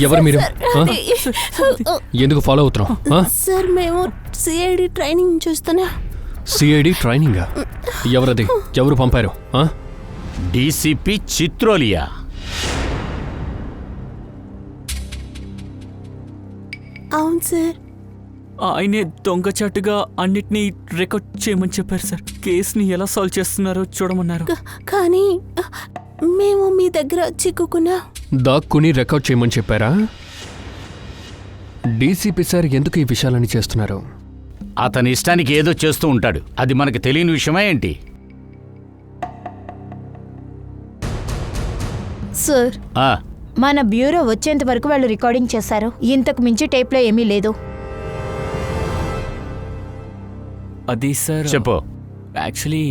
ఎవరు మీరు? ఎందుకు ఫాలో అవుతున్నావు? సార్ మేము సిఐడి ట్రైనింగ్ చూస్తున్నా. సిఐడి ట్రైనింగా? ఎవరది? ఎవరు పంపారు? డీసీపీ చిత్రోలియా. అవును సార్. ఆయనే దొంగచాటుగా అన్నిటినీ రికార్డ్ చేయమని చెప్పారు సార్. కేసుని ఎలా సాల్వ్ చేస్తున్నారో చూడమన్నారు. కానీ మేము మీ దగ్గర చిక్కుకున్నా. దాక్కుని రికార్డ్ చేయమని చెప్పారా? డీసీపీ సార్ ఎందుకు ఈ విషయాలని చేస్తున్నారు? అతని ఇష్టానికి ఏదో చేస్తూ ఉంటాడు. అది మనకు తెలియని విషయమా ఏంటి? సార్, మన బ్యూరో వచ్చేంత వరకు వాళ్ళు రికార్డింగ్ చేశారు. ఇంతకు మించి టేప్లో ఏమీ లేదు. అది సార్, చెప్పు. యాక్చువల్లీ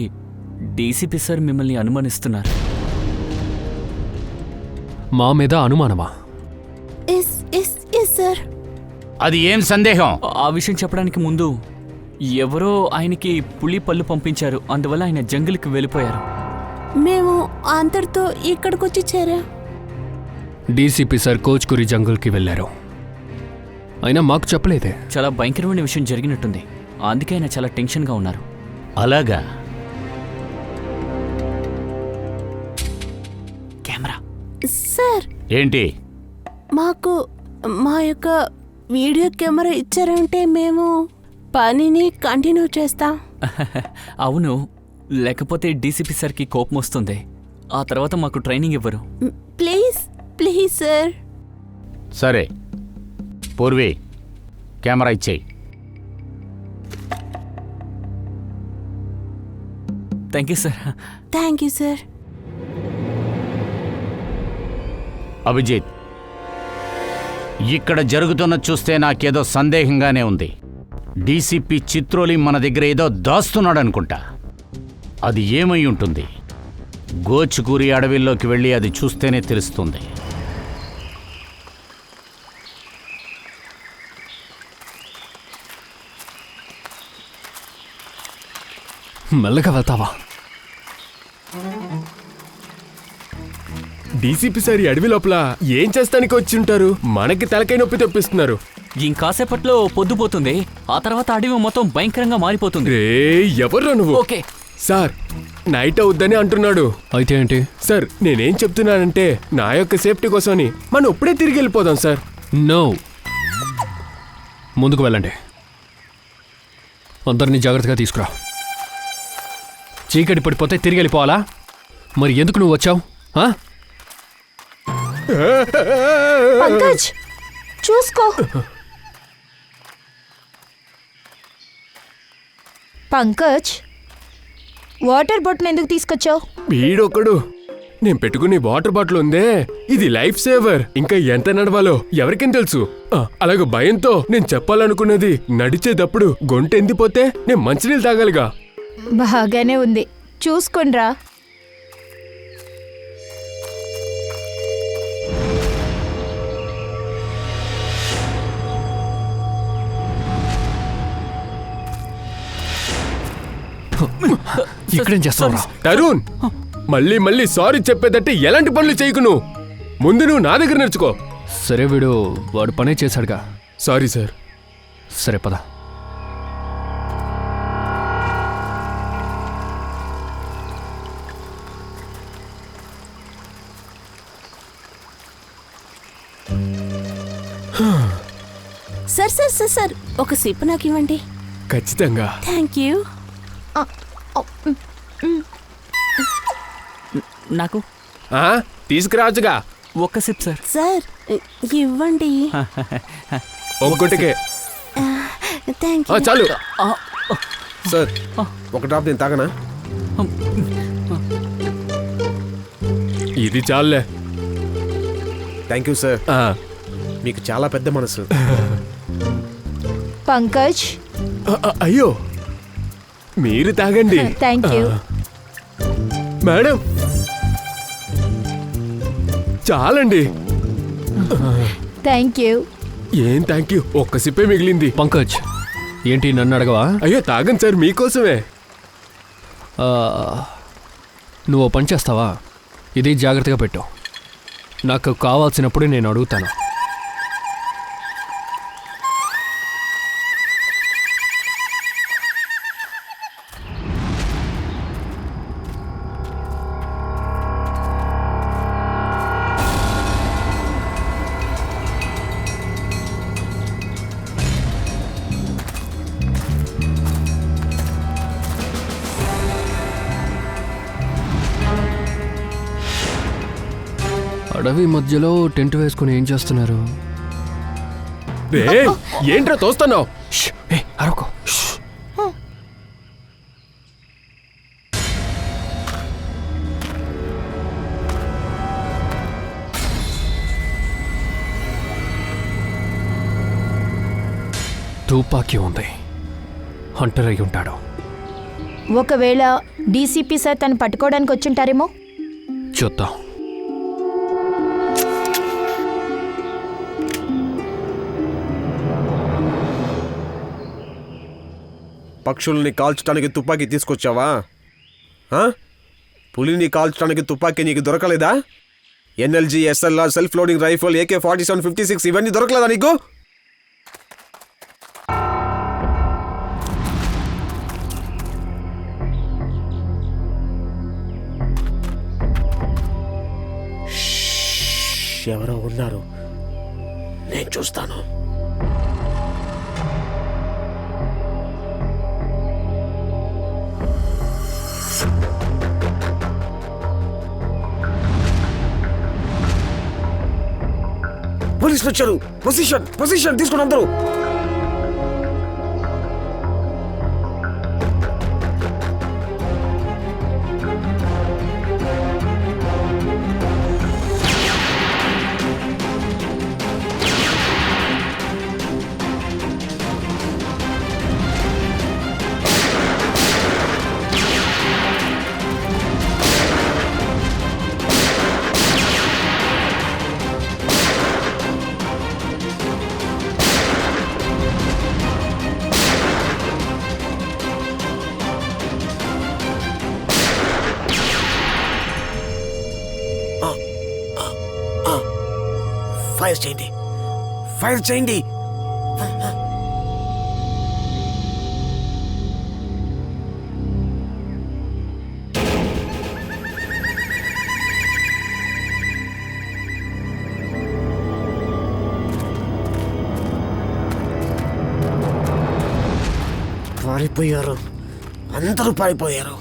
డీసీపీ సార్ మిమ్మల్ని అనుమానిస్తున్నారు. మా మీద అనుమానమా? సార్, అది ఏం సందేహం? ఆ విషయం చెప్పడానికి ముందు ఎవరో ఆయనకి పులి పళ్ళు పంపించారు. అందువల్ల ఆయన జంగిల్కి వెళ్ళిపోయారు. మేము అంతటితో ఇక్కడికొచ్చి చేరా. డీసీపీ సార్ కోచ్కురి జంగల్కి వెళ్ళారు. అయినా మాకు చెప్పలేదే. చాలా భయంకరమైన విషయం జరిగినట్టుంది. అందుకే ఆయన చాలా టెన్షన్గా ఉన్నారు. అలాగా? కెమెరా సార్, ఏంటి? మాకు మా యొక్క వీడియో కెమెరా ఇచ్చారంటే మేము పనిని కంటిన్యూ చేస్తాం. అవును, లేకపోతే డీసీపీ సార్కి కోపం వస్తుంది. ఆ తర్వాత మాకు ట్రైనింగ్ ఇవ్వరు. Please please sir. సరే పూర్వి, కెమెరా ఇచ్చేయి. Thank you sir. Thank you sir. Abhijit, ఇక్కడ జరుగుతున్నది చూస్తే నాకేదో సందేహంగానే ఉంది. డీసీపీ చిత్రోలి మన దగ్గర ఏదో దాస్తున్నాడనుకుంటా. అది ఏమై ఉంటుంది? గోచుకూరి అడవిలోకి వెళ్ళి అది చూస్తేనే తెలుస్తుంది. మెల్లగా వెళ్తావా? డీసీపీ సార్ ఈ అడవి లోపల ఏం చేస్తానికి వచ్చి ఉంటారు? మనకి తలకై నొప్పి తెప్పిస్తున్నారు. ఇంకాసేపట్లో పొద్దుపోతుంది. ఆ తర్వాత అడవి మొత్తం భయంకరంగా మారిపోతుంది. రే, ఎవర్రా నువ్వు? ఓకే సార్, నైట్ అవుద్దని అంటున్నాడు. అయితే ఏంటి? సార్, నేనేం చెప్తున్నానంటే నా యొక్క సేఫ్టీ కోసమని మనం ఇప్పుడే తిరిగి వెళ్ళిపోదాం సార్. నో, ముందుకు వెళ్ళండి. అందరినీ జాగ్రత్తగా తీసుకురా. చీకటి పడిపోతే తిరిగి వెళ్ళిపోవాలా? మరి ఎందుకు నువ్వు వచ్చావు? పంకజ్, చూసుకో. పంకజ్, వాటర్ బాటిల్ ఎందుకు తీసుకొచ్చావు? వీడొకడు. నేను పెట్టుకునే వాటర్ బాటిల్ ఉందే, ఇది లైఫ్ సేవర్. ఇంకా ఎంత నడవాలో ఎవరికేం తెలుసు. అలాగే భయంతో నేను చెప్పాలనుకున్నది, నడిచేటప్పుడు గొంతు ఎండిపోతే నేను మంచినీళ్ళు తాగాలిగా. బాగానే ఉంది, చూసుకోండ్రా. ఇక్కడేం చేస్తావు? తరుణ్, మళ్ళీ మళ్ళీ సారీ చెప్పేదట్టే ఎలాంటి పనులు చేయకు. నువ్వు ముందు నువ్వు నా దగ్గర నేర్చుకో. సరే, వాడు పనే చేశాడుగా. Sorry sir. సరే పద. సార్ సార్ సార్ సార్, ఒక సిప్ నాకు ఇవ్వండి. ఖచ్చితంగా. Thank you. నాకు తీసుకురావచ్చుగా. ఒక్క సిప్ సార్. సార్, ఇవ్వండి. ఒక్కటికే థ్యాంక్ యూ. చాలు సార్. ఒక డ్రాప్ నేను తాగనా? ఇది చాలులే. Thank you sir. మీకు చాలా పెద్ద మనసు. పంకజ్, అయ్యో, మీరు తాగండి. Thank you. మేడం, చాలండి. Thank you. ఏం థ్యాంక్ యూ, ఒక్క సిప్పే మిగిలింది. పంకజ్, ఏంటి నన్ను అడగవా? అయ్యో తాగండి సార్, మీకోసమే. నువ్వు పని చేస్తావా? ఇది జాగ్రత్తగా పెట్టు. నాకు కావాల్సినప్పుడు నేను అడుగుతాను. అడవి మధ్యలో టెంట్ వేసుకుని ఏం చేస్తున్నారు? రే ఏంట్రా తోస్తున్నావు? అరవకో. తుపాకీ ఉంది, హంటర్ అయి ఉంటాడు. ఒకవేళ డీసీపీ సార్ తను పట్టుకోవడానికి వచ్చుంటారేమో. చూద్దాం. పక్షుల్ని కాల్చడానికి తుపాకీ తీసుకొచ్చావా? పులిని కాల్చడానికి తుపాకీ నీకు దొరకలేదా? NLG, SLR, self loading rifle, AK-47, 56 ఇవన్నీ దొరకలేదా నీకు? ఎవరో ఉన్నారు, నేను చూస్తాను. పోలీసులు వచ్చారు. పొజిషన్ తీసుకుని అందరూ. ఫైర్ చేయండి. పారిపోయారు, అందరూ పారిపోయారు.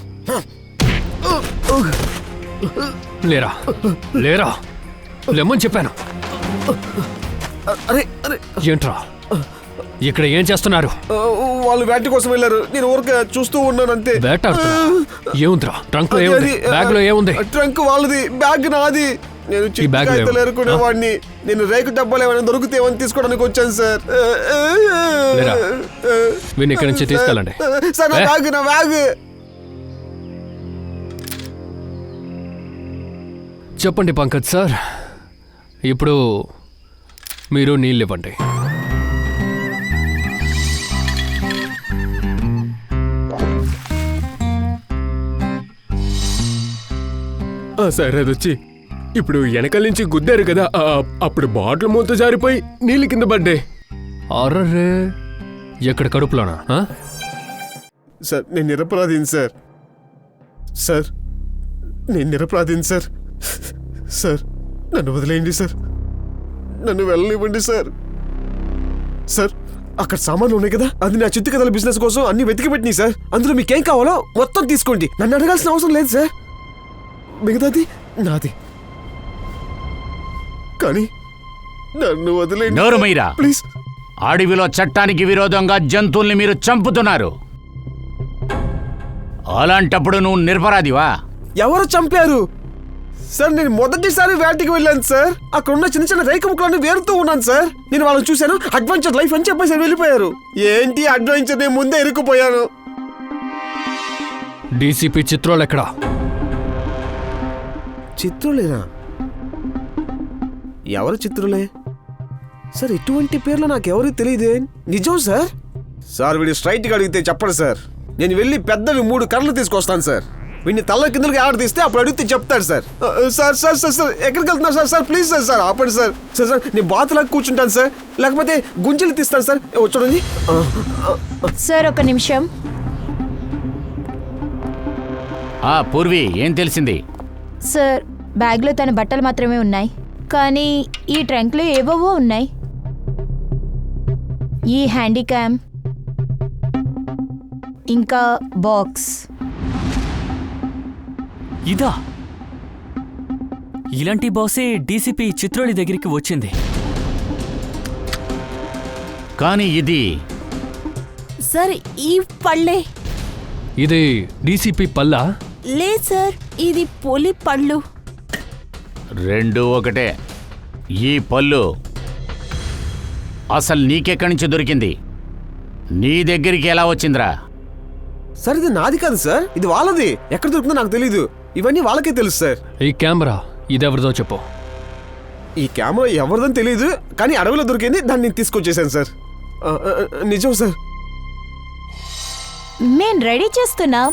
లేరా లేరా లేమని చెప్పాను. అరే అరే, ఏంట్రా ఇక్కడ ఏం చేస్తున్నారు? వాళ్ళు వేట కోసం వెళ్ళారు, నేను ఊరికే చూస్తూ ఉన్నాను అంతే. వేట ఏముందిరా? ట్రంక్ లో ఏముంది? బ్యాగ్ లో ఏముంది? ట్రంక్ వాళ్ళది, బ్యాగ్ నాది. నేను చిన్నకాయతలు ఏరుకునేవాడిని. నేను రేకు డబ్బాలు ఏమైనా దొరుకుతాయని తీసుకోవడానికి వచ్చాను సార్. వీడిని ఇక్కడి నుంచి తీసుకెళ్ళండి. సార్ నా బ్యాగ్. చెప్పండి పంకజ్ సార్, ఇప్పుడు మీరు నీళ్ళు ఇవ్వండి. సార్ అది వచ్చి ఇప్పుడు వెనకాల నుంచి గుద్దారు కదా, అప్పుడు బాటిల్ మూత జారిపోయి నీళ్ళు కింద పడ్డాయి. అర్రే, ఎక్కడ కడుపులోనా? సార్ నేను నిరపరాధిని సార్. సార్ నేను నిరపరాధిని సార్. సార్ నన్ను వదిలేయండి సార్, నన్ను వెళ్ళనివ్వండి సార్. సార్ అక్కడ సామాన్లు ఉన్నాయి కదా, అది నా చిత్తు కథల బిజినెస్ కోసం అన్ని వెతికి పెట్టినాయి సార్. అందులో మీకేం కావాలో మొత్తం తీసుకోండి, నన్ను అడగాల్సిన అవసరం లేదు సార్. మిగతాది నాది, కానీ నన్ను వదిలేయండి. నోరు మీరా ప్లీజ్. అడవిలో చట్టానికి విరోధంగా జంతువుల్ని మీరు చంపుతున్నారు. అలాంటప్పుడు నువ్వు నిరపరాధివా? ఎవరు చంపారు సార్? నేను మొదటిసారి వేటకి వెళ్ళాను సార్. అక్కడ ఉన్న చిన్న చిన్న రేఖ ముక్కలన్నీ వేరుతూ ఉన్నాను సార్. నేను వాళ్ళని చూశాను, అడ్వెంచర్ లైఫ్ అని చెప్పేసి వెళ్ళిపోయారు. ఏంటి అడ్వెంచర్, నేను ముందే ఇరుక్కుపోయాను. డీసీపీ చిత్రాలు ఎక్కడా? చిత్రులేనా? ఎవరు చిత్రులే సార్? ఇటువంటి పేర్లు నాకెవరికి తెలియదే. నిజం సార్? సార్ వీడు స్ట్రైట్గా అడిగితే చెప్పడు సార్. నేను వెళ్ళి పెద్దవి 3 కర్రలు తీసుకొస్తాను సార్. వీడిని తల కిందకి ఆడ తీస్తే అప్పుడు అడిగితే చెప్తాడు sir. Sir sir sir sir ఎక్కడికి వెళ్తున్నారు sir? Sir please sir sir ఆపండి సార్. సార్ సార్ నేను బాతులాగా కూర్చుంటాను సార్, లేకపోతే గుంజలు తీస్తాను సార్. చూడండి సార్ ఒక నిమిషం. పూర్వి ఏం తెలిసింది? సార్ బ్యాగ్లో తన బట్టలు మాత్రమే ఉన్నాయి, కానీ ఈ ట్రంక్లో ఏవోవో ఉన్నాయి. ఈ హ్యాండీక్యామ్ ఇంకా బాక్స్. ఇదా? ఇలాంటి బాసే డీసీపీ చిత్రోలి దగ్గరికి వచ్చింది. కానీ ఇది సార్ ఈ పళ్ళే. ఇది డీసీపీ పల్లా? లేదు సార్, ఇది పులి పళ్ళు. రెండు ఒకటే. ఈ పళ్ళు అసలు నీకెక్కడి నుంచి దొరికింది? నీ దగ్గరికి ఎలా వచ్చిందిరా? సార్ ఇది నాది కాదు సార్, ఇది వాళ్ళది. ఎక్కడ దొరుకుతుందో నాకు తెలీదు, ఇవన్నీ వాళ్ళకే తెలుసు సార్. ఈ కెమెరా ఇదెవరిదో చెప్పు. ఈ కెమెరా ఎవరిదని తెలీదు, కానీ అడవిలో దొరికింది, దాన్ని నేను తీసుకొచ్చేసాను సార్. నిజం సార్. మేం రెడీ చేస్తున్నాం.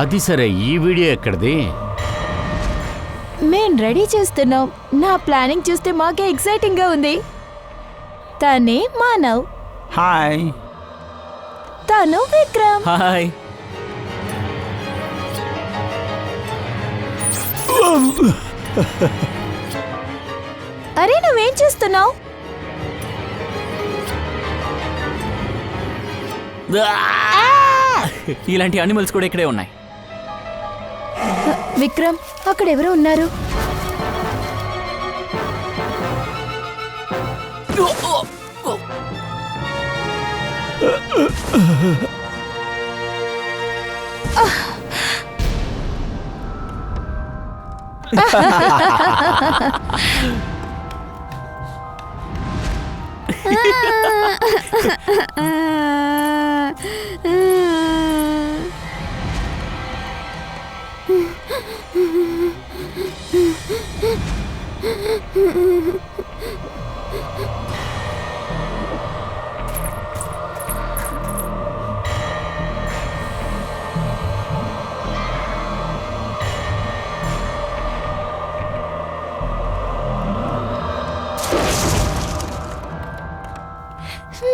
అది సరే, ఈ వీడియో ఎక్కడిది? మేం రెడీ చేస్తున్నాం. నా ప్లానింగ్ చూస్తే మాకే ఎక్సైటింగ్ గా ఉంది. తనే మానవ్, హాయ్. తను విక్రమ్. హాయ్. అరే నువ్వేం చేస్తున్నావు? ఇలాంటి అనిమల్స్ కూడా ఇక్కడే ఉన్నాయి. విక్రమ్, అక్కడ ఎవరో ఉన్నారు.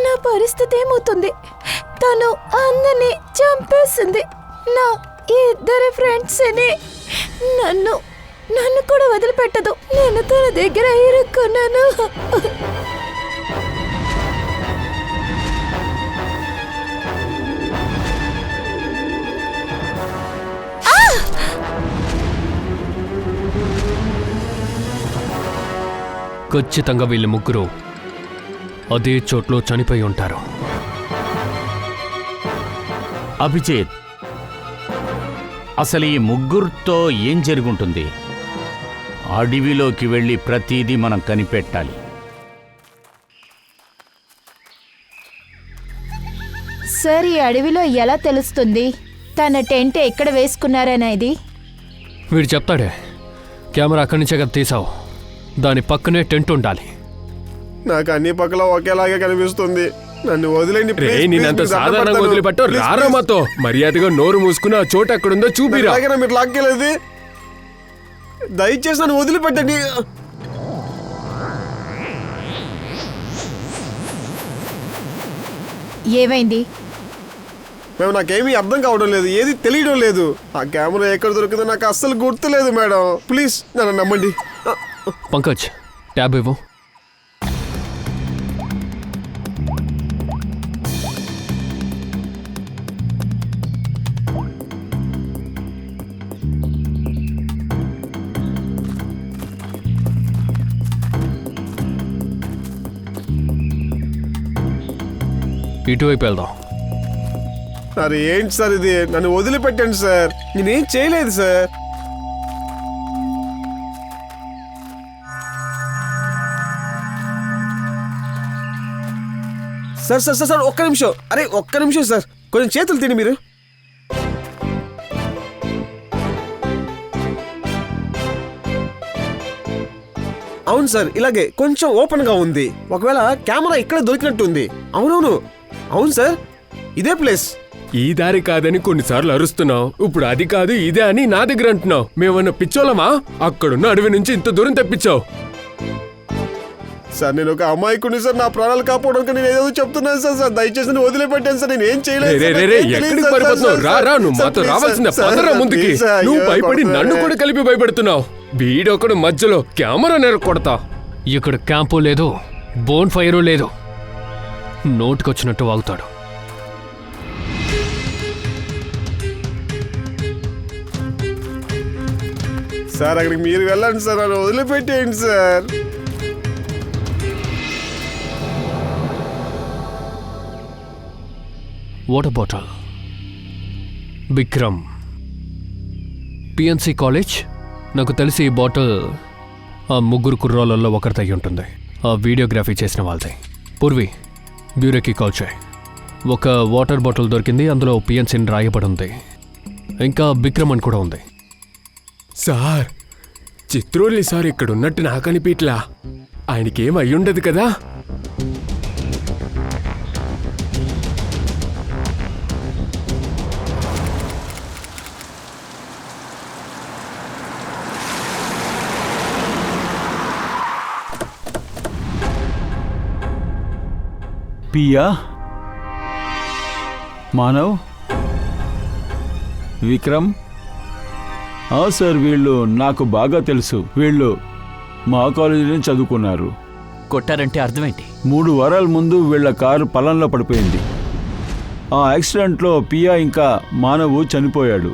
నా పరిస్థితి ఏమవుతుంది? తను అందరినీ చంపేసింది. నా ఇద్దరు ఫ్రెండ్స్ నన్ను నన్ను కూడా వదిలిపెట్టదు. నేను తన దగ్గర ఇరుక్కున్నాను. ఖచ్చితంగా వీళ్ళు ముగ్గురు అదే చోట్లో చనిపోయి ఉంటారు. అభిజిత్, అసలు ఈ ముగ్గురితో ఏం జరుగుంటుంది? అడవిలోకి వెళ్ళి ప్రతిదీ మనం కనిపెట్టాలి. సార్, ఈ అడవిలో ఎలా తెలుస్తుంది తన టెంట్ ఎక్కడ వేసుకున్నారనేది? వీడు చెప్తాడే. కెమెరా అక్కడి నుంచే కదా తీసావు, దాని పక్కనే టెంట్ ఉండాలి. నాకు అన్ని పక్కల ఒకేలాగే కనిపిస్తుంది. నన్ను వదిలేండి. నేనంత సాధారణంగా వదిలిపెట్టు. రారా మాతో. మర్యాదగా నోరు మూసుకుని ఆ చోటు ఎక్కడుందో చూపిరా. మీరు లాక్కెళ్ళేది. దయచేసి నన్ను వదిలిపెట్టండి. ఏమైంది? మేము నాకేమీ అర్థం కావడం లేదు, ఏది తెలియడం లేదు. ఆ కెమెరా ఎక్కడ దొరికిందో నాకు అస్సలు గుర్తులేదు మేడం. ప్లీజ్ నన్ను నమ్మండి. పంకజ్, ట్యాబ్ ఇవ్వు. ఇటువైపు వెళ్దాం. సార్ ఏంటి సార్ ఇది? నన్ను వదిలిపెట్టండి సార్, నేనేం చేయలేదు సార్. సార్ సార్ సార్ ఒక్క నిమిషం. అరే ఒక్క నిమిషం సార్, కొంచెం చేతులు తిని మీరు. అవును సార్, ఇలాగే కొంచెం ఓపెన్ గా ఉంది. ఒకవేళ కెమెరా ఇక్కడ దొరికినట్టుంది. అవునవును, అవును సార్, ఇదే ప్లేస్. ఈ దారి కాదని కొన్నిసార్లు అరుస్తున్నావు, ఇప్పుడు అది కాదు ఇదే అని నా దగ్గర అంటున్నావు. మేమన్నా పిచ్చోళమా? అక్కడున్న అడవి నుంచి ఇంత దూరం తెప్పించావు. సార్ నేను ఒక అమాయకుడిని సార్, నా ప్రాణాలు కాపాడడానికి నేను ఏదో చెప్తున్నాను సార్. సార్ దయచేసి నన్ను వదిలిపెట్టాను సార్, నేను ఏం చేయలేదు సార్. ఎక్కడికి పారిపోతున్నావు? రా, నువ్వు మాతో రావాల్సిన పదరా ముందుకి. నువ్వు భయపడి నన్ను కూడా కలిపి భయపెడుతున్నావు. వీడొకడు మధ్యలో కెమెరా నెరకొడతా. ఇక్కడ క్యాంపు లేదు, బోన్ ఫైరు లేదు. నోటుకొచ్చినట్టు వాగుతాడు. సార్ అక్కడికి మీరు వెళ్ళండి సార్, నన్ను వదిలిపెట్టేయండి sir. Water bottle, Vikram, PNC college. నాకు తెలిసి ఈ బాటిల్ ఆ ముగ్గురు కుర్రాళ్ళల్లో ఒకరిదై ఉంటుంది. ఆ వీడియోగ్రఫీ చేసిన వాళ్ళది. పూర్వి, బ్యూరోకి కాల్ చేయి. ఒక వాటర్ బాటిల్ దొరికింది, అందులో పిఎన్సిని రాయబడి ఉంది. ఇంకా విక్రమ్ అని కూడా ఉంది. సార్, చిత్రోలి సార్ ఇక్కడ ఉన్నట్టు నాకు అనిపించలా. ఆయనకేం అయ్యుండదు కదా? పియా, మానవ్, విక్రమ్. సార్, వీళ్ళు నాకు బాగా తెలుసు. వీళ్ళు మా కాలేజీలో చదువుకున్నారు. కొట్టారంటే అర్థమేంటి? 3 వారాల ముందు వీళ్ళ కారు పొలంలో పడిపోయింది. ఆ యాక్సిడెంట్లో పియా ఇంకా మానవ్ చనిపోయాడు.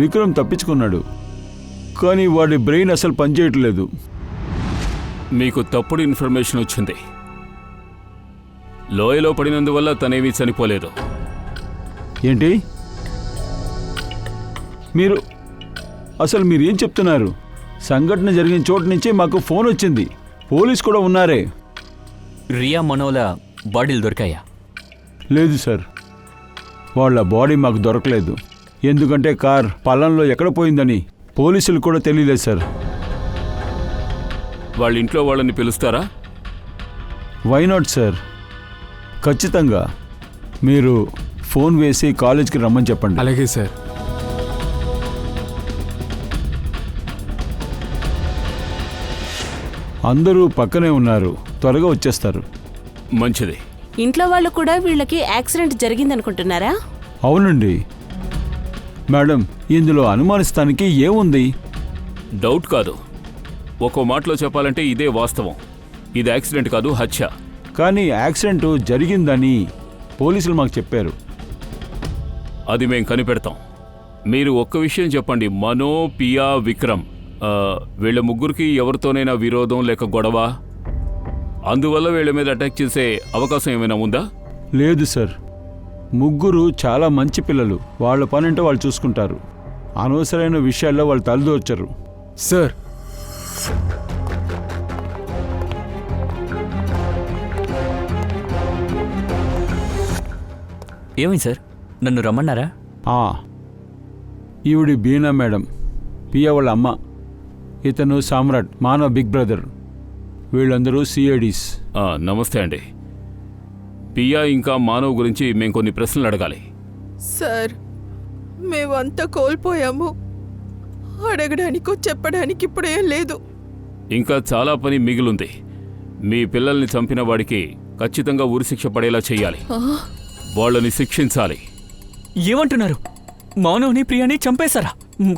విక్రమ్ తప్పించుకున్నాడు, కానీ వాడి బ్రెయిన్ అసలు పనిచేయట్లేదు. మీకు తప్పుడు ఇన్ఫర్మేషన్ వచ్చింది. లోయలో పడినందువల్ల తనేమీ చనిపోలేదు. ఏంటి? మీరు ఏం చెప్తున్నారు? సంఘటన జరిగిన చోటు నుంచి మాకు ఫోన్ వచ్చింది. పోలీస్ కూడా ఉన్నారే. రియా మనోల బాడీలు దొరికాయా? లేదు సార్, వాళ్ళ బాడీ మాకు దొరకలేదు. ఎందుకంటే కార్ పొలంలో ఎక్కడ పోయిందని పోలీసులు కూడా తెలియలేదు సార్. వాళ్ళ ఇంట్లో వాళ్ళని పిలుస్తారా? వై నాట్ సార్, ఖచ్చితంగా. మీరు ఫోన్ వేసి కాలేజ్కి రమ్మని చెప్పండి. అలాగే సార్. అందరూ పక్కనే ఉన్నారు, త్వరగా వచ్చేస్తారు. మంచిది. ఇంట్లో వాళ్ళు కూడా వీళ్ళకి యాక్సిడెంట్ జరిగిందనుకుంటున్నారా? అవునండి మేడం, ఇందులో అనుమానిస్తానికి ఏముంది? డౌట్ కాదు. ఒక్కో మాటలో చెప్పాలంటే ఇదే వాస్తవం. ఇది యాక్సిడెంట్ కాదు, హత్య. కానీ యాక్సిడెంట్ జరిగిందని పోలీసులు మాకు చెప్పారు. అది మేం కనిపెడతాం. మీరు ఒక్క విషయం చెప్పండి. మనో, పియా, విక్రమ్, వీళ్ళ ముగ్గురికి ఎవరితోనైనా విరోధం లేక గొడవ, అందువల్ల వీళ్ళ మీద అటాక్ చేసే అవకాశం ఏమైనా ఉందా? లేదు సార్, ముగ్గురు చాలా మంచి పిల్లలు. వాళ్ళ పనంటే వాళ్ళు చూసుకుంటారు. అనవసరమైన విషయాల్లో వాళ్ళు తలదూర్చరు. సార్, ఏమైంది సార్? నన్ను రమ్మన్నారా? ఈవిడి బీనా మేడం, పియా వాళ్ళ అమ్మ. ఇతను సామ్రాట్, మానవ్ బిగ్ బ్రదర్. వీళ్ళందరూ సిఐడీస్. నమస్తే అండి. పియా ఇంకా మానవ్ గురించి మేము కొన్ని ప్రశ్నలు అడగాలి. సార్, మేమంతా కోల్పోయాము. అడగడానికో చెప్పడానికి ఇప్పుడేం లేదు. ఇంకా చాలా పని మిగిలుంది. మీ పిల్లల్ని చంపిన వాడికి ఖచ్చితంగా ఉరిశిక్ష పడేలా చెయ్యాలి. వాళ్ళని శిక్షించాలి. ఏమంటున్నారు? మానవ్ని, ప్రియాని చంపేశారా?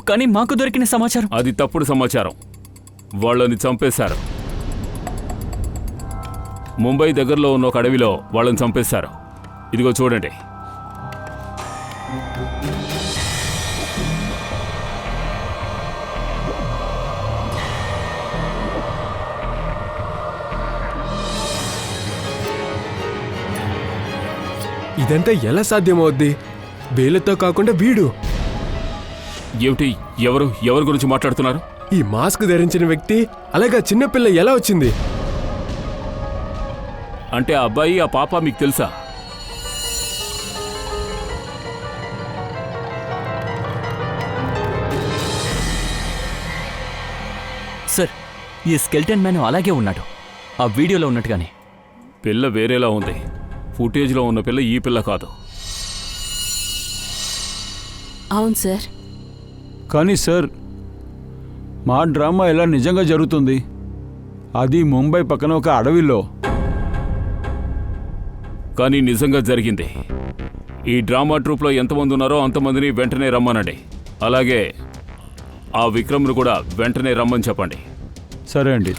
కానీ మాకు దొరికిన సమాచారం అది తప్పుడు సమాచారం. వాళ్ళని చంపేశారు. ముంబై దగ్గరలో ఉన్న ఒక అడవిలో వాళ్ళని చంపేశారు. ఇదిగో చూడండి. ఇదంతా ఎలా సాధ్యమవుద్ది? వేలతో కాకుండా వీడు. ఏమిటి? ఎవరి గురించి మాట్లాడుతున్నారు? ఈ మాస్క్ ధరించిన వ్యక్తి, అలాగా చిన్నపిల్ల ఎలా వచ్చింది? అంటే ఆ అబ్బాయి, ఆ పాప మీకు తెలుసా? సార్, ఈ స్కెల్టన్ మ్యాన్ అలాగే ఉన్నాడు, ఆ వీడియోలో ఉన్నట్టుగానే. పిల్ల వేరేలా ఉంది. ఫుటేజ్లో ఉన్న పిల్ల ఈ పిల్ల కాదు. అవును సార్. కానీ సార్, మా డ్రామా ఇలా నిజంగా జరుగుతుంది. అది ముంబై పక్కన ఒక అడవిలో. కానీ నిజంగా జరిగింది. ఈ డ్రామా ట్రూప్లో ఎంతమంది ఉన్నారో అంతమందిని వెంటనే రమ్మనండి. అలాగే ఆ విక్రమ్ను కూడా వెంటనే రమ్మని చెప్పండి. సరే అండి.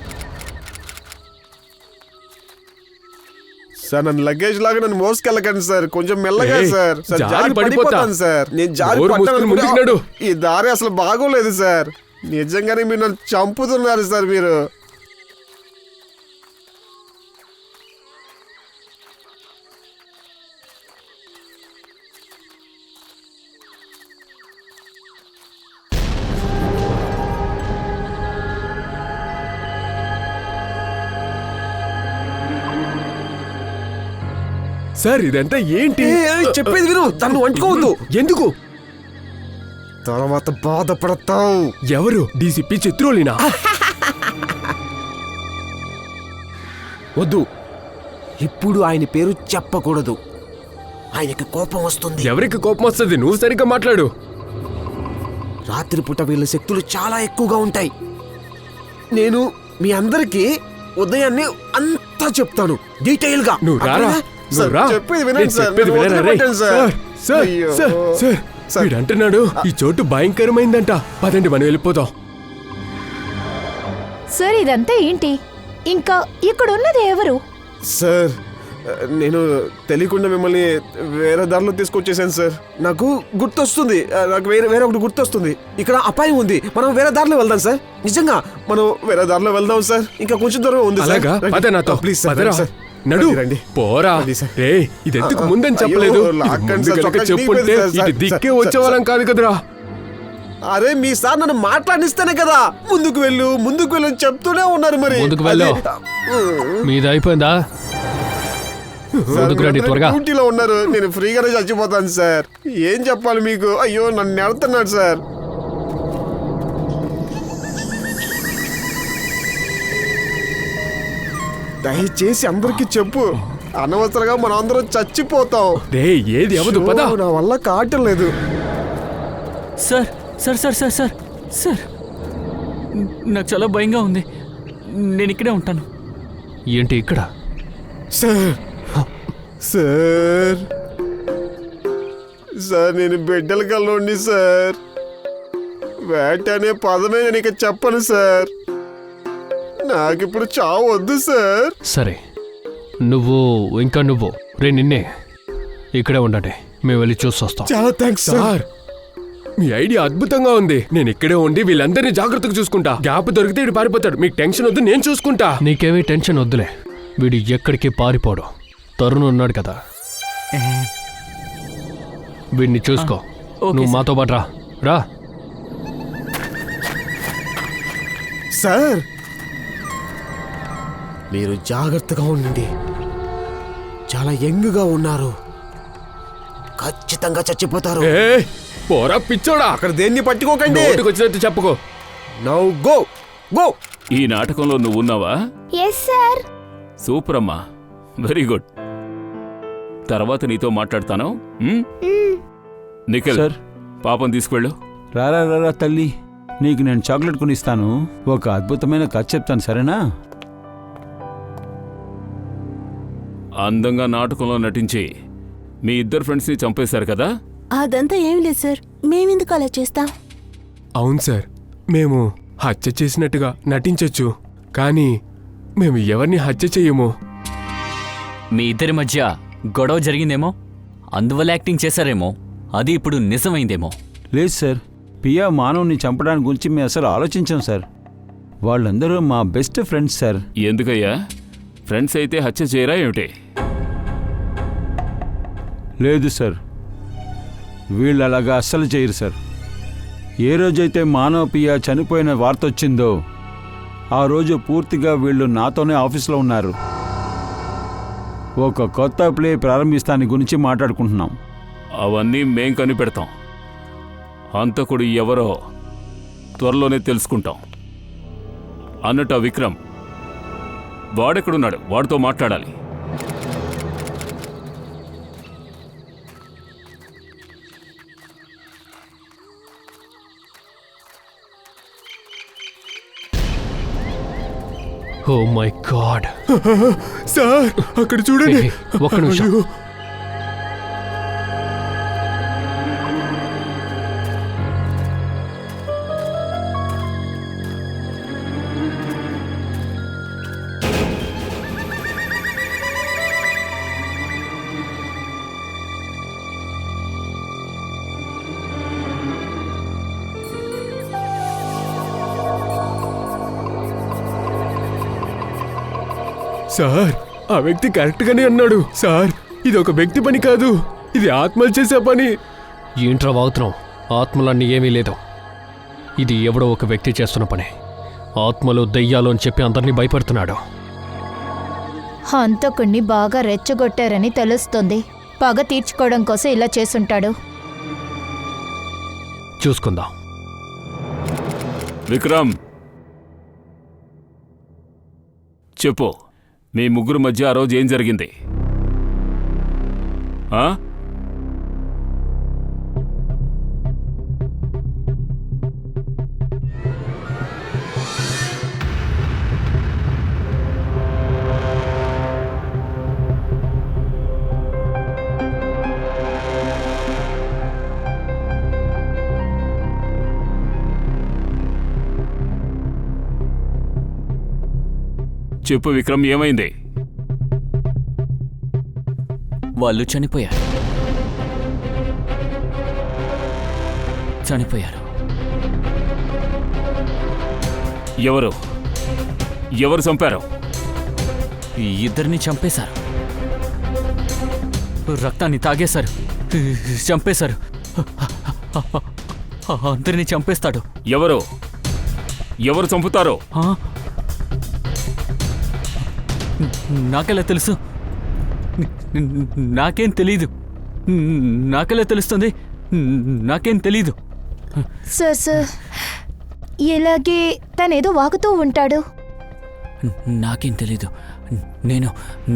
సార్ నన్ను లగేజ్ లాగా నన్ను మోసుకెళ్ళకండి సార్, కొంచెం మెల్లగా ఏయ్, సార్. సార్ జారి జారి పడిపోతా. పడిపోతాను సార్. నేను జారి నోరు పడ్డాను మూసుకుని ముందుకు అనుకుంటే, నడు. ఈ దారి అసలు బాగోలేదు సార్. నిజంగానే మీరు నన్ను చంపుతున్నారు సార్ మీరు. సార్ ఇదంతా ఏంటి? చెప్పేది విను, తను అంటుకోవద్దు. ఎందుకు? తర్వాత బాధపడతావు. ఎవరు? డీసీపీ చిత్రోలినా? వద్దు, ఇప్పుడు ఆయన పేరు చెప్పకూడదు. ఆయనకి కోపం వస్తుంది. ఎవరికి కోపం వస్తుంది? నువ్వు సరిగ్గా మాట్లాడు. రాత్రిపూట వీళ్ళ శక్తులు చాలా ఎక్కువగా ఉంటాయి. నేను మీ అందరికీ ఉదయాన్నే అంతా చెప్తాను, డీటెయిల్ గా. నువ్వు రారా, నువ్వు రా. చెప్పేది వినండి నేను సార్, చెప్పేది నన్ను వినరా రే? వదిలిపెట్టండి సార్. సార్, సార్, అయ్యో. Sir, sir, sir. వీడు అంటున్నాడు ఈ చోటు భయంకరమైందంట. పదండి మనం వెళ్ళిపోదాం. సార్ ఇదంతా ఏంటి? ఇంకా ఇక్కడ ఉన్నది ఎవరు? సార్ నేను తెలియకుండా మిమ్మల్ని వేరే దారిలో తీసుకొచ్చేసాను సార్. నాకు గుర్తొస్తుంది, నాకు వేరే ఒకటి గుర్తొస్తుంది. ఇక్కడ అపాయం ఉంది, మనం వేరే దారిలో వెళ్దాం సార్. నిజంగా మనం వేరే దారిలో వెళ్దాం సార్. ఇంకా కొంచెం దూరం ఉంది సార్. అలాగా? రండి. పద నాతో. ప్లీజ్ సార్, పదరా. రండి సార్. నడు. రండి. పోరా. రండి సార్. రే ఇది ఎందుకు ముందని అయ్యో, చెప్పలేదు? ఇది లాక్కండి ముందు సార్, కనుక చొక్కా చెప్పుంటే చినిగిపోయింది సార్. ఇది దిక్కే సార్, వచ్చేవాళ్ళం కాదు కదరా. అరే మీ సార్ నన్ను మాట్లాడిస్తేనే కదా ముందుకు వెళ్ళు అని చెప్తూనే ఉన్నారు. మరి ముందుకు వెళ్ళు. మీది అయిపోయిందా? ముందుకు రండి త్వరగా. డ్యూటీలో ఉన్నారు, నేను ఫ్రీగానే చచ్చిపోతాను సార్. ఏం చెప్పాలి మీకు? అయ్యో నన్ను నెడుతున్నాడు సార్. దయచేసి అందరికి చెప్పు, అనవసరంగా మనం అందరం చచ్చిపోతాం. రే ఏది అవదు పద. షో, నా వల్ల కావటం లేదు. Sir sir sir sir sir sir, నాకు చాలా భయంగా ఉంది. నేను ఇక్కడే ఉంటాను. ఏంటి ఇక్కడ? సార్ సార్ సార్ నేను బిడ్డల కల్లోండి సార్. వేట అనే పదమే నేను ఇక చెప్పను సార్. నాకిప్పుడు చావు వద్దు సార్. సరే నువ్వు రే నిన్నే ఇక్కడే ఉండండి, మేము వెళ్ళి చూసి వస్తాం. చాలా థ్యాంక్స్ సార్ మీ ఐడియా అద్భుతంగా ఉంది. నేను ఇక్కడే ఉండి వీళ్ళందరినీ జాగ్రత్తగా చూసుకుంటా. గ్యాప్ దొరికితే వీడు పారిపోతాడు. మీకు టెన్షన్ వద్దు, నేను చూసుకుంటా. నీకేమీ టెన్షన్ వద్దులే. వీడు ఎక్కడికి పారిపోడు. తరుణ్ ఉన్నాడు కదా, వీడిని చూసుకో. ఓకే నువ్వు సార్. మాతో పాటు రా రా. సార్ మీరు జాగ్రత్తగా ఉండండి. చాలా యంగ్గా ఉన్నారు, ఖచ్చితంగా చచ్చిపోతారు. ఏ పోరా పిచ్చోడా. అక్కడ దేన్ని పట్టుకోకండి. నోటికి వచ్చినట్టు చెప్పుకో. Now go go. ఈ నాటకంలో నువ్వు ఉన్నావా? Yes sir. సూపర్ అమ్మా, వెరీ గుడ్. తర్వాత నీతో మాట్లాడతాను. నిఖిల్ సార్. పాపం తీసుకువెళ్ళు. రారా రారా తల్లి, నీకు నేను చాక్లెట్ కొనిస్తాను. ఒక అద్భుతమైన కథ చెప్తాను, సరేనా? అందంగా నాటకంలో నటించి మీ ఇద్దరు ఫ్రెండ్స్ని చంపేశారు కదా? అదంతా ఏం లేదు సార్, మేమెందుకు అలా చేస్తాం? అవును సార్, మేము హత్య చేసినట్టుగా నటించొచ్చు, కానీ మేము ఎవరిని హత్య చెయ్యము. మీ ఇద్దరి మధ్య గొడవ జరిగిందేమో, అందువల్ల యాక్టింగ్ చేశారేమో. అది ఇప్పుడు నిజమైందేమో. లేదు సార్, పియా మానవుని చంపడానికి గురించి మేము అసలు ఆలోచించాం సార్. వాళ్ళందరూ మా బెస్ట్ ఫ్రెండ్స్ సార్. ఎందుకయ్యా? ఫ్రెండ్స్ అయితే హత్య చేయరా ఏమిటి? లేదు సార్, వీళ్ళు అలాగా అస్సలు చేయరు సార్. ఏ రోజైతే మానవ పియా చనిపోయిన వార్త వచ్చిందో ఆ రోజు పూర్తిగా వీళ్ళు నాతోనే ఆఫీస్లో ఉన్నారు. ఒక కొత్త ప్లే ప్రారంభిస్తాని గురించి మాట్లాడుకుంటున్నాం. అవన్నీ మేం కనిపెడతాం. హంతకుడు ఎవరో త్వరలోనే తెలుసుకుంటాం. అన్నట్టు ఆ విక్రమ్ వాడెక్కడున్నాడు? వాడితో మాట్లాడాలి. Oh my God. సార్ అక్కడ చూడండి. ఒక్క నిమిషం. అయ్యో. సార్ ఆ వ్యక్తి కరెక్ట్ గానే అన్నాడు సార్. ఇది ఒక వ్యక్తి పని కాదు, ఇది ఆత్మలు చేసే పని. ఏంట్రా వాగుతున్నావు? ఆత్మలన్నీ ఏమీ లేదు. ఇది ఎవడో ఒక వ్యక్తి చేస్తున్న పని. ఆత్మలు దెయ్యాలు అని చెప్పి అందరినీ భయపెడుతున్నాడు. హంతకుణ్ణి బాగా రెచ్చగొట్టారని తెలుస్తుంది. పగ తీర్చుకోవడం కోసం ఇలా చేసుంటాడు. చూసుకుందాం. విక్రమ్, చెప్పు, మీ ముగ్గురు మధ్య ఆ రోజు ఏం జరిగింది? ఆ? చెప్పు విక్రమ్, ఏమైంది? వాళ్ళు చనిపోయారు. ఎవరు ఎవరు చంపారు? ఇద్దరిని చంపేశారు. రక్తాన్ని తాగేశారు, చంపేశారు. అందరినీ చంపేస్తాడు. ఎవరు ఎవరు చంపుతారో? నాకెలా తెలుసు? నాకేం తెలీదు. నాకెలా తెలుస్తుంది? నాకేం తెలీదు. సార్ ఇలాగే తనేదో వాగుతూ ఉంటాడు. నాకేం తెలీదు.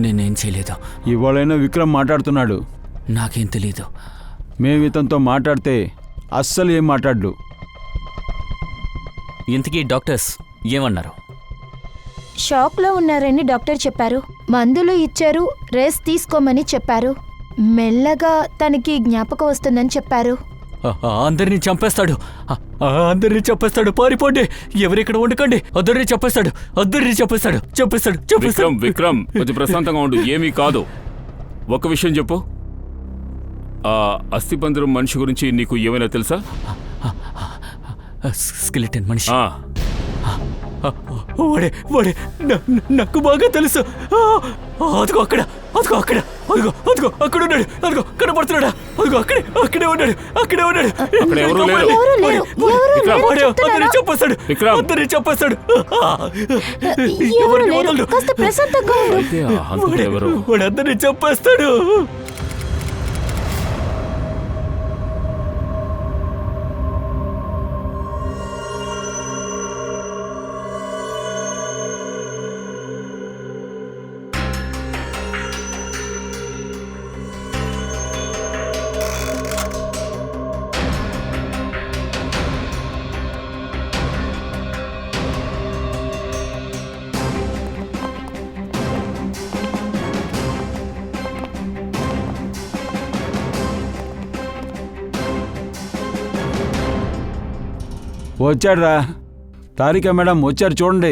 నేనేం చేయలేదు. ఇవాళైనా విక్రమ్ మాట్లాడుతున్నాడు. నాకేం తెలీదు. మేము ఇతనితో మాట్లాడితే అస్సలు ఏం మాట్లాడు. ఇంతకీ డాక్టర్స్ ఏమన్నారు? షాక్లో ఉన్నారని డాక్టర్ చెప్పారు. మందులు ఇచ్చారు, రెస్ట్ తీసుకోమని చెప్పారు. మెల్లగా తనకి జ్ఞాపకం వస్తుందని చెప్పారు. అందరినీ చంపేస్తాడు. అందరినీ చంపేస్తాడు. పారిపోండి, ఎవరిక్కడ ఉండకండి. అందరినీ చంపేస్తాడు. అందరినీ చంపేస్తాడు. చంపేస్తాడు. విక్రమ్ విక్రమ్ కొంచెం ప్రశాంతంగా ఉండు. ఏమీ కాదు. ఒక విషయం చెప్పు, ఆ అస్థిపంజరం మనిషి గురించి నీకు ఏమైనా తెలుసా? స్కెలిటన్ మనిషి. వాడే నాకు బాగా తెలుసు. అదిగో అక్కడ, అదిగో అక్కడ, అదిగో అదిగో అక్కడ ఉన్నాడు. అదిగో కనపడుతున్నాడా? అదిగో అక్కడే ఉన్నాడు. అక్కడ ఎవరూ లేరు. అందరినీ చంపేస్తాడు. అందరినీ చంపేస్తాడు. ఎవరు లేరు, కాస్త ప్రశాంతంగా ఉండు. అయితే ఆ హంతకుడు ఎవరు? వాడు అందరినీ చంపేస్తాడు. వచ్చాడ్రా తారిక మేడం, వచ్చారు చూడండి.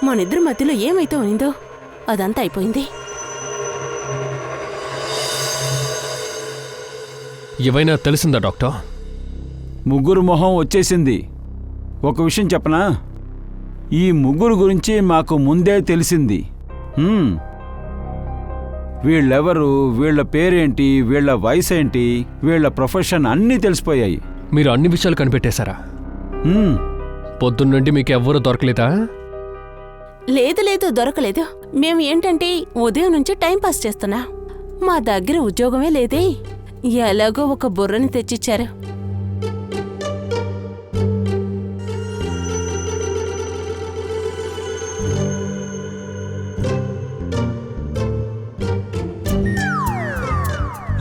మనిద్దరి మధ్యలో ఏమైతే అనిందో అదంతా అయిపోయింది. ఏవైనా తెలిసిందా డాక్టర్? ముగ్గురు మొహం వచ్చేసింది. ఒక విషయం చెప్పనా, ఈ ముగ్గురు గురించి మాకు ముందే తెలిసింది. వీళ్ళెవరు, వీళ్ళ పేరేంటి, వీళ్ళ వయసు ఏంటి, వీళ్ళ ప్రొఫెషన్ అన్నీ తెలిసిపోయాయి. మీరు అన్ని విషయాలు కనిపెట్టేశారా? పొద్దున్నుండి మీకు ఎవ్వరూ దొరకలేదా? లేదు దొరకలేదు. మేము ఏంటంటే ఉదయం నుంచి టైం పాస్ చేస్తున్నా. మా దగ్గర ఉద్యోగమే లేదే. ఎలాగో ఒక బుర్రని తెచ్చిచ్చారు.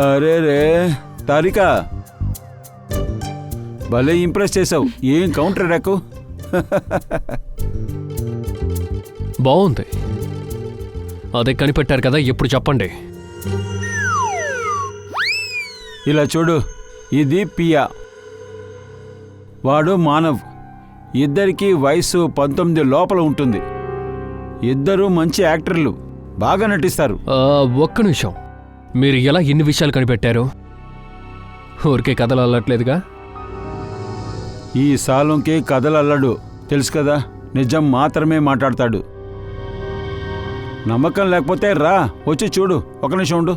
అరే రే తారికా, భలే ఇంప్రెస్ చేసావు. ఏం కౌంటర్ అటాక్? బాగుంది. అదే కనిపెట్టారు కదా, ఇప్పుడు చెప్పండి. ఇలా చూడు, ఇది పియా, వాడు మానవ్. ఇద్దరికీ వయసు 19 లోపల ఉంటుంది. ఇద్దరూ మంచి యాక్టర్లు, బాగా నటిస్తారు. ఒక్క నిమిషం, మీరు ఎలా ఇన్ని విషయాలు కనిపెట్టారు? ఊరికే కథలు అల్లట్లేదుగా? ఈ సాలంకి కథలు అల్లడు, తెలుసు కదా, నిజం మాత్రమే మాట్లాడతాడు. నమ్మకం లేకపోతే రా, వచ్చి చూడు. ఒక నిమిషం ఉండు.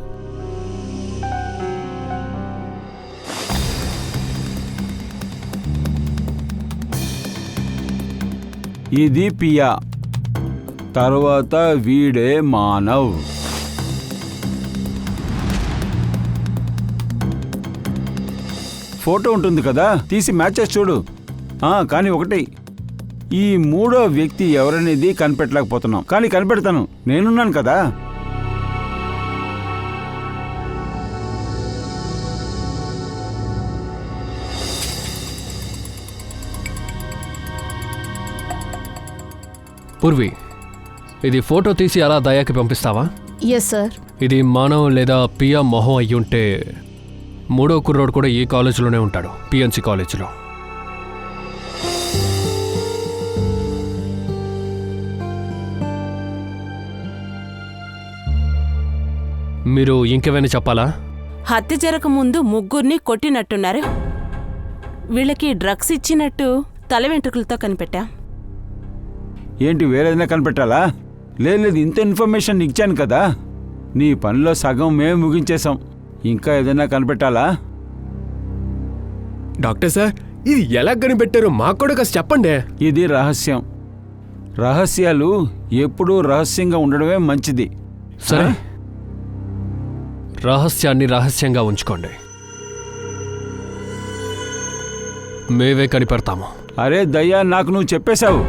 ఇది పియా, తర్వాత వీడే మానవ్. ఫోటో ఉంటుంది కదా, తీసి మ్యాచ్ చేసి చూడు. కానీ ఒకటి, ఈ మూడో వ్యక్తి ఎవరనేది కనిపెట్టలేకపోతున్నాం, కానీ కనిపెడతాను, నేనున్నాను కదా. పూర్వి, ఇది ఫోటో తీసి అలా దయాకి పంపిస్తావా? Yes sir. ఇది మానవ్ లేదా పియా మొహం అయ్యుంటే మూడో కుర్రోడు కూడా ఈ కాలేజీలోనే ఉంటాడు, పిఎన్సి కాలేజీలో. మీరు ఇంకేమైనా చెప్పాలా? హత్య జరగకముందు ముగ్గురిని కొట్టినట్టున్నారు. వీళ్ళకి డ్రగ్స్ ఇచ్చినట్టు తల వెంట్రుకలతో కనిపెట్టా. ఏంటి, వేరేదైనా కనిపెట్టాలా? లేదు, ఇంత ఇన్ఫర్మేషన్ ఇచ్చాను కదా, నీ పనిలో సగం మేము ముగించేశాం. ఇంకా ఏదైనా కనిపెట్టాలా? డాక్టర్ సార్, ఇది ఎలా కనిపెట్టారో మాకు కూడా కాస్త చెప్పండి. ఇది రహస్యం. రహస్యాలు ఎప్పుడూ రహస్యంగా ఉండడమే మంచిది. సరే, రహస్యాన్ని రహస్యంగా ఉంచుకోండి, మేవే కనిపెడతాము. అరే దయ్యా, నాకు నువ్వు చెప్పేశావు.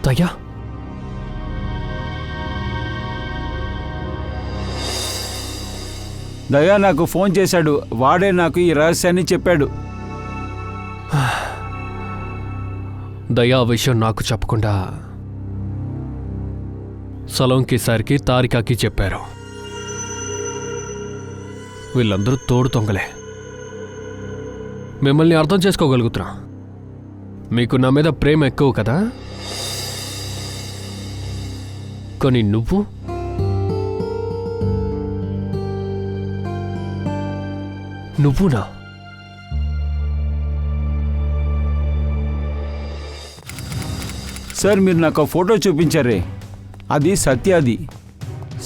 దయ్యా, దయ్యా నాకు ఫోన్ చేశాడు, వాడే నాకు ఈ రహస్యాన్ని చెప్పాడు. దయా విషయం నాకు చెప్పకుండా సలోంకి సార్కి, తారికాకి చెప్పారు. వీళ్ళందరూ తోడు తొంగలే. మిమ్మల్ని అర్థం చేసుకోగలుగుతున్నా, మీకు నా మీద ప్రేమ ఎక్కువ కదా, కానీ నువ్వునా? సార్, మీరు నాకు ఫోటో చూపించారే, అది సత్యాది.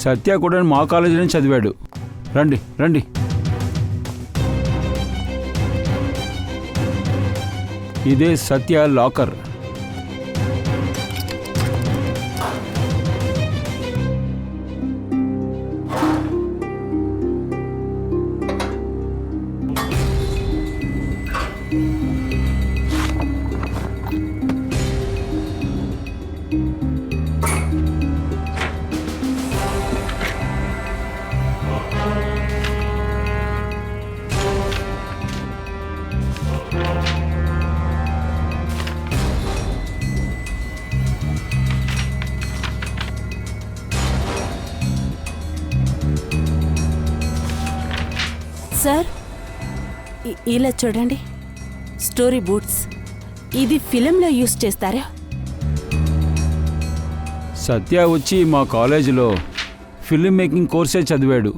సత్య కూడా మా కాలేజీలో చదివాడు. రండి రండి. ఇదే సత్య లాకర్. సార్, ఇలా చూడండి, స్టోరీ బూట్స్. ఇది ఫిలింలో యూస్ చేస్తారా? సత్య వచ్చి మా కాలేజీలో ఫిల్మ్ మేకింగ్ కోర్సే చదివాడు.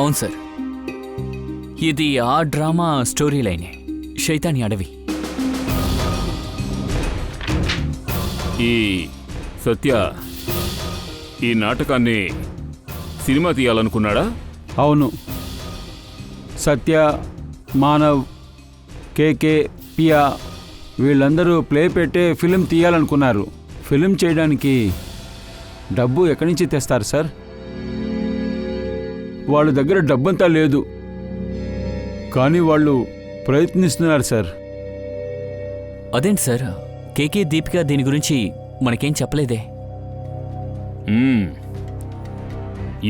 అవును సార్, ఇది ఆ డ్రామా స్టోరీ లైనే, శైతాని అడవి. ఈ సత్య ఈ నాటకాన్ని సినిమా తీయాలనుకున్నాడా? అవును, సత్య, మానవ్, కేకే, పియా వీళ్ళందరూ ప్లే పెట్టే ఫిలిం తీయాలనుకున్నారు. ఫిలిం చేయడానికి డబ్బు ఎక్కడి నుంచి తెస్తారు సార్? వాళ్ళ దగ్గర డబ్బంతా లేదు, కానీ వాళ్ళు ప్రయత్నిస్తున్నారు సార్. అదేంటి సార్, కేకే దీపిక దీని గురించి మనకేం చెప్పలేదే.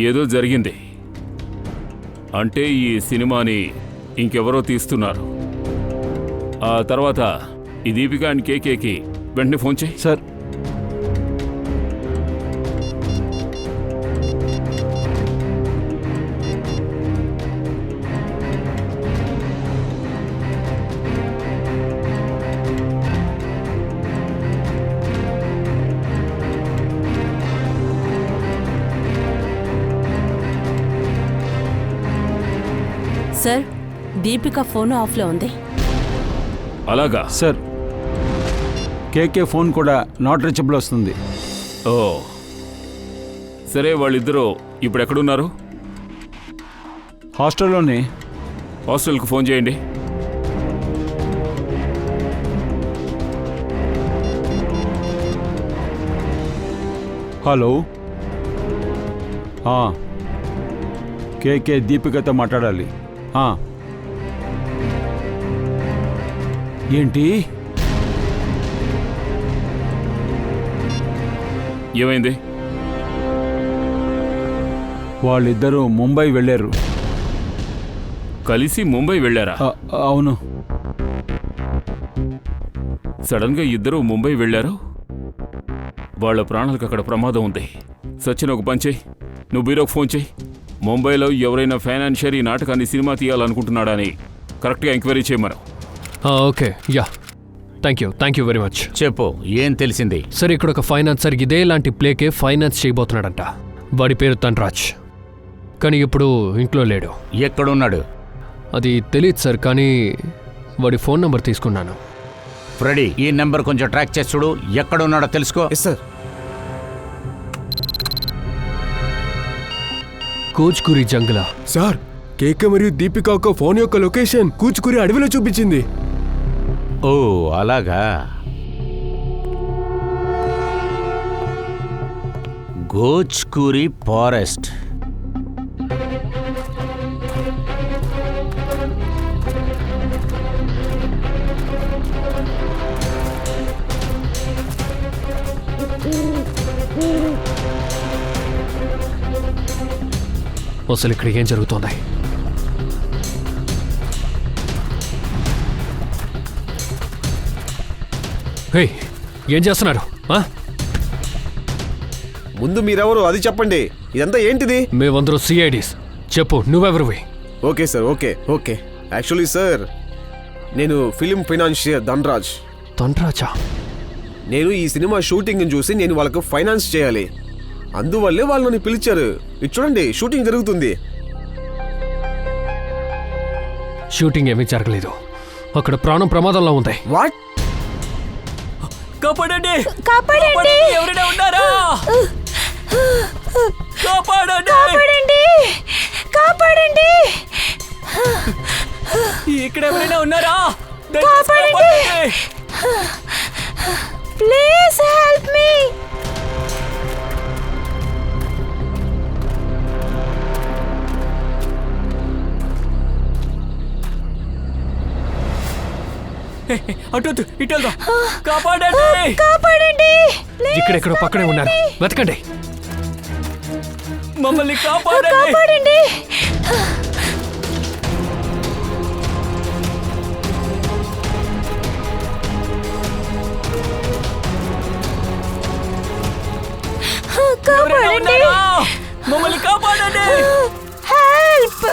ఏదో జరిగింది అంటే ఈ సినిమాని ఇంకెవరో తీస్తున్నారు. ఆ తర్వాత ఈ దీపిక అండ్ కేకేకి వెంటనే ఫోన్ చేయి. సార్, సార్, దీపిక ఫోన్ ఆఫ్లో ఉంది. అలాగా సార్, కేకే ఫోన్ కూడా నాట్ రీచబుల్ వస్తుంది. ఓ సరే, వాళ్ళిద్దరూ ఇప్పుడు ఎక్కడున్నారు? హాస్టల్లోనే. హాస్టల్కి ఫోన్ చేయండి. హలో, కేకే దీపికతో మాట్లాడాలి. ఏంటి? ఏమైంది? వాళ్ళిద్దరూ ముంబై వెళ్ళారు. కలిసి ముంబై వెళ్ళారా? అవును. సడన్గా ఇద్దరూ ముంబై వెళ్ళారు. వాళ్ళ ప్రాణాలకు అక్కడ ప్రమాదం ఉంది. సచిన్, ఒక పని చెయ్యి, నువ్వు బ్యూరోకి ఫోన్ చెయ్యి. ముంబైలో ఎవరైనా ఫైనాన్షియర్ ఈ నాటకాన్ని సినిమా తీయాలనుకుంటున్నాడా అని కరెక్ట్గా ఎంక్వైరీ చేయమను. Okay, yeah, thank you very much. చెప్పు, ఏం తెలిసింది? సార్, ఇక్కడ ఒక ఫైనాన్సర్ ఇదే లాంటి ప్లేకే ఫైనాన్స్ చేయబోతున్నాడంట. వాడి పేరు ధన్రాజ్, కానీ ఇప్పుడు ఇంట్లో లేడు. ఎక్కడున్నాడు? అది తెలియదు సార్, కానీ వాడి ఫోన్ నంబర్ తీసుకున్నాను. ఫ్రెడీ, ఈ నెంబర్ కొంచెం ట్రాక్ చేసి చూడు, ఎక్కడున్నాడో తెలుసుకో. Yes sir. కూచ్కురి జంగలా. సార్, కేకే మరియు దీపిక యొక్క ఫోన్ యొక్క లొకేషన్ కూచుకురి అడవిలో చూపించింది. ఓ అలాగా. గోచ్కూరి ఫారెస్ట్. అసలు ఇక్కడ ఏం జరుగుతోంది? హే, ఏం చేస్తున్నారు? ముందు మీరెవరు అది చెప్పండి. ఇదంతా ఏంటిది? మేమందరూ సిఐడీస్. చెప్పు, నువ్వెవరువి? Okay sir, okay. Actually sir, నేను ఫిలిం ఫైనాన్షియర్ ధన్రాజ్. ధన్రాజా? నేను ఈ సినిమా షూటింగ్ని చూసి నేను వాళ్ళకు ఫైనాన్స్ చేయాలి. అందువల్లే వాళ్ళు నన్ను పిలిచారు. ఇది చూడండి, షూటింగ్ జరుగుతుంది. షూటింగ్ ఏమీ జరగలేదు. అక్కడ ప్రాణం ప్రమాదంలో ఉంది. వాట్? కాపాడండి! కాపాడండి! ఎవరైనా ఉన్నారా? కాపాడండి! కాపాడండి! ఇక్కడ ఎవరైనా ఉన్నారా? కాపాడండి! Please help me. అటు ఇటు వెళ్దాం. కాపాడండి! ఇక్కడెక్కడో పక్కనే ఉన్నారు, వెతకండి. మమ్మల్ని కాపాడండి! మమ్మల్ని కాపాడండి! హెల్ప్!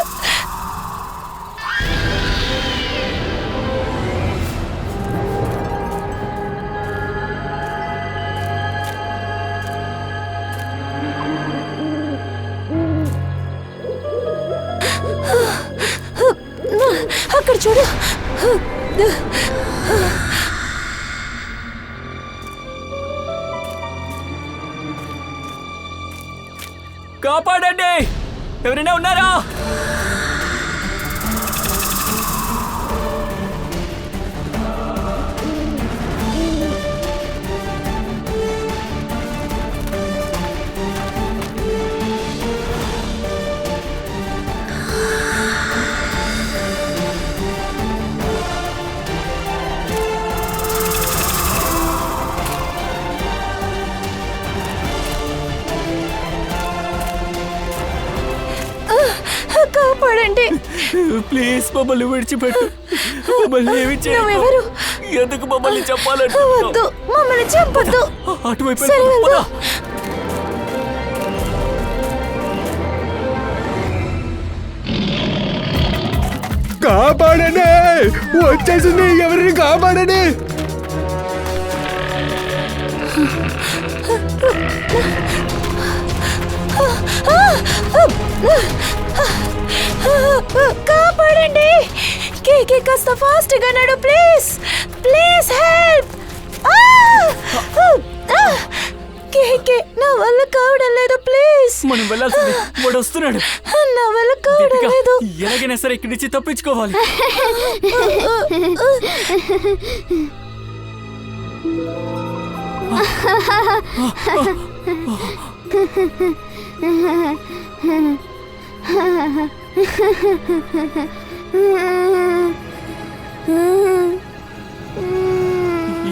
అక్కడ చూడు. కాపాడండి! ఎవరైనా ఉన్నారా? ప్లీజ్ మమ్మల్ని విడిచిపెట్టు. మమ్మల్ని ఏమి నువ్వెవరు? ఎందుకు మమ్మల్ని చెప్పాలంటే వద్దు, మమ్మల్ని చంపొద్దు. అటువైపు సరే, వెళ్దాం. పద. కాపాడనే, వచ్చేసింది, ఎవరిని కాపాడనే. కాపాడండి. కేకే కాస్త ఫాస్ట్ గా నడు ప్లీజ్. Please help. కేకే నా వల్ల కావడం లేదు ప్లీజ్. మనం వెళ్ళాల్సింది, వాడు వస్తున్నాడు. నా వల్ల కావడం లేదు. ఎలాగైనా సరే ఇక్కడి నుంచి తప్పించుకోవాలి.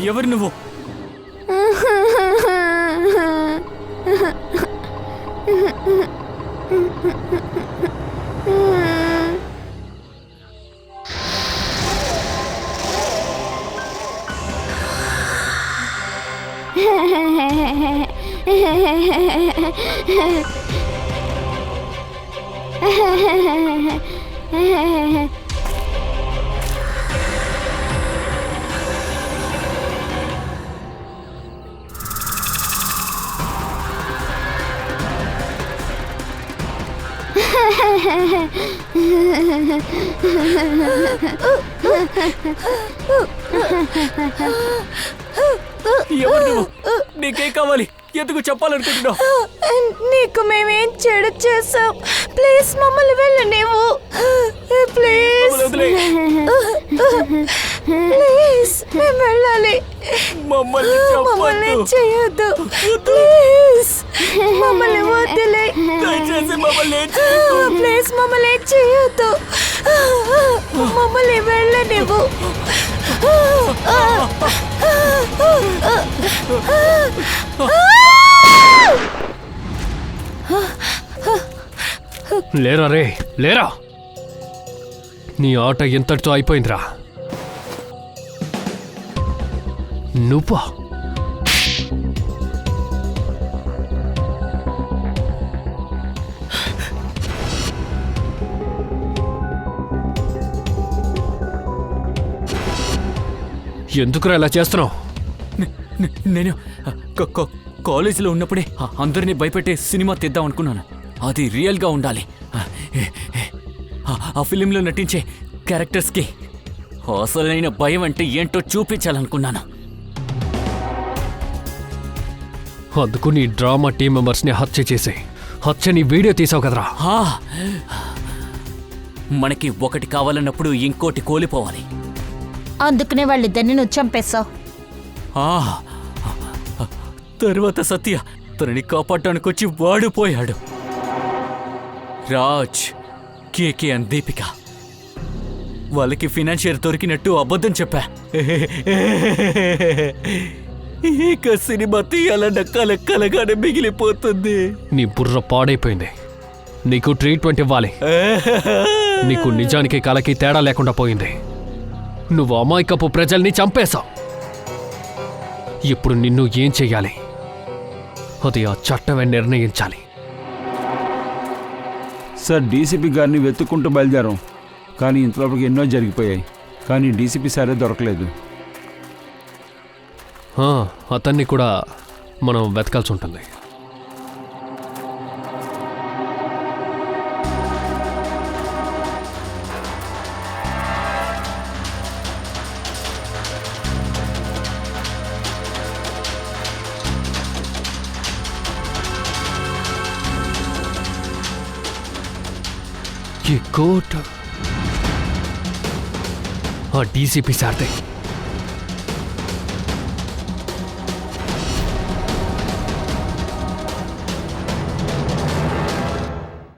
ఎవరు నువ్వు? ఎవరు నువ్వు? నీకేం కావాలి? ఎందుకు చెప్పాలనుకుంటున్నావు? నీకు మేమేం చెడు చేసాం? ప్లీజ్ మమ్మల్ని వెళ్ళనివ్వు. ప్లీజ్ ప్లీజ్ మేము వెళ్ళాలి. మమ్మల్ని చేయొద్దు ప్లీజ్. మమ్మల్ని వదిలే. ప్లీజ్ మమ్మల్ని చేయొద్దు. మమ్మల్ని వెళ్ళనివ్వు. లేరా రే, లేరా. నీ ఆట ఎంతటితో అయిపోయిందిరా. నువ్వా? ఎందుకురా ఇలా చేస్తున్నావు? నేను కాలేజీలో ఉన్నప్పుడే అందరినీ భయపెట్టే సినిమా తీద్దాం అనుకున్నాను. అది రియల్గా ఉండాలి. ఆ ఫిలింలో నటించే క్యారెక్టర్స్కి అసలైన భయం అంటే ఏంటో చూపించాలనుకున్నాను. అందుకు నీ డ్రామా టీం మెంబర్స్ని హత్య చేసి హత్యని వీడియో తీసావు కదరా. మనకి ఒకటి కావాలన్నప్పుడు ఇంకోటి కోల్పోవాలి. అందుకనే వాళ్ళిద్దరిని నువ్వు చంపేశావు. తర్వాత సత్య తనని కాపాడటానికి వచ్చి వాడిపోయాడు. రాజ్, కేకే అండ్ దీపిక వాళ్ళకి ఫినాన్షియర్ దొరికినట్టు అబద్ధం చెప్పా. ఇక సినిమా తీయాలన్న కలగానే మిగిలిపోతుంది. నీ బుర్ర పాడైపోయింది. నీకు ట్రీట్మెంట్ ఇవ్వాలి. నీకు నిజానికి కలకి తేడా లేకుండా పోయింది. నువ్వు అమాయకపు ప్రజల్ని చంపేశావు. ఇప్పుడు నిన్ను ఏం చెయ్యాలి? అది ఆ చట్టమే నిర్ణయించాలి. సార్, డీసీపీ గారిని వెతుక్కుంటూ బయలుదేరాం, కానీ ఇంతలోపలికి ఎన్నో జరిగిపోయాయి. కానీ డీసీపీ సారే దొరకలేదు. అతన్ని కూడా మనం వెతకాల్సి ఉంటుంది. ఈ కోట్ ఆ డీసీపీ సార్దే.